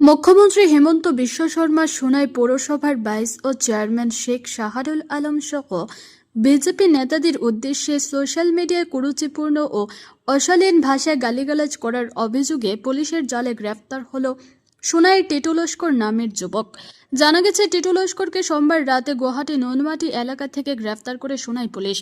মুখ্যমন্ত্রী হেমন্ত বিশ্ব শর্মা সোনাই পৌরসভার ভাইস ও চেয়ারম্যান শেখ শাহরুল আলম সহ বিজেপি নেতাদের উদ্দেশ্যে সোশ্যাল মিডিয়ায় কুরুচিপূর্ণ ও অশালীন ভাষায় গালিগালাজ করার অভিযোগে পুলিশের জালে গ্রেফতার হল সোনাইয়ের টিটু লস্কর নামের যুবক। জানা গেছে, টিটু লস্করকে সোমবার রাতে গুয়াহাটি নুনমাটি এলাকা থেকে গ্রেফতার করে সোনাই পুলিশ।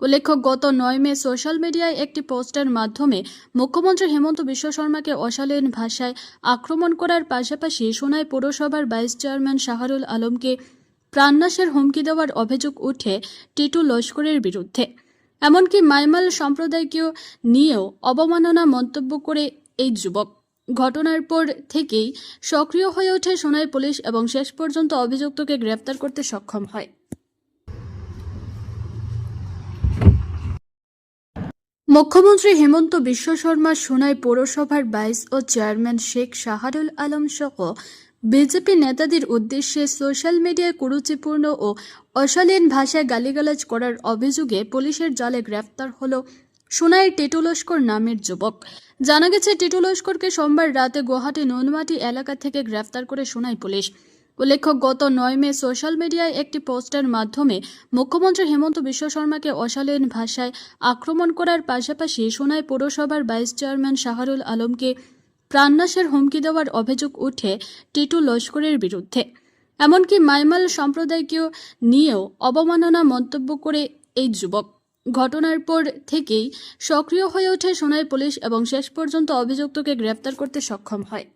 উল্লেখ্য, গত 9 মে সোশ্যাল মিডিয়ায় একটি পোস্টের মাধ্যমে মুখ্যমন্ত্রী হেমন্ত বিশ্ব শর্মাকে অশালীন ভাষায় আক্রমণ করার পাশাপাশি সোনাই পৌরসভার ভাইস চেয়ারম্যান শাহরুল আলমকে প্রাণনাশের হুমকি দেওয়ার অভিযোগ উঠে টিটু লস্করের বিরুদ্ধে। এমনকি মাইমাল সম্প্রদায়কেও নিয়েও অবমাননা মন্তব্য করে এই যুবক। ঘটনার পর থেকেই সক্রিয় হয়ে ওঠে সোনাই পুলিশ এবং শেষ পর্যন্ত অভিযুক্তকে গ্রেফতার করতে সক্ষম হয়। মুখ্যমন্ত্রী হেমন্ত বিশ্ব শর্মা সোনাই পৌরসভার ভাইস ও চেয়ারম্যান শেখ শাহরুল আলম সহ বিজেপি নেতাদের উদ্দেশ্যে সোশ্যাল মিডিয়ায় কুরুচিপূর্ণ ও অশালীন ভাষায় গালিগালাজ করার অভিযোগে পুলিশের জালে গ্রেফতার হল সোনাইয়ের টিটু লস্কর নামের যুবক। জানা গেছে, টিটু লস্করকে সোমবার রাতে গুয়াহাটি নুনমাটি এলাকা থেকে গ্রেফতার করে সোনাই পুলিশ। উল্লেখ্য, গত 9 মে সোশ্যাল মিডিয়ায় একটি পোস্টের মাধ্যমে মুখ্যমন্ত্রী হেমন্ত বিশ্ব শর্মাকে অশালীন ভাষায় আক্রমণ করার পাশাপাশি সোনাই পৌরসভার ভাইস চেয়ারম্যান শাহরুল আলমকে প্রাণনাশের হুমকি দেওয়ার অভিযোগ উঠে টিটু লস্করের বিরুদ্ধে। এমনকি মাইমাল সম্প্রদায়কেও নিয়েও অবমাননা মন্তব্য করে এই যুবক। ঘটনার পর থেকেই সক্রিয় হয়ে ওঠে সোনাই পুলিশ এবং শেষ পর্যন্ত অভিযুক্তকে গ্রেফতার করতে সক্ষম হয়।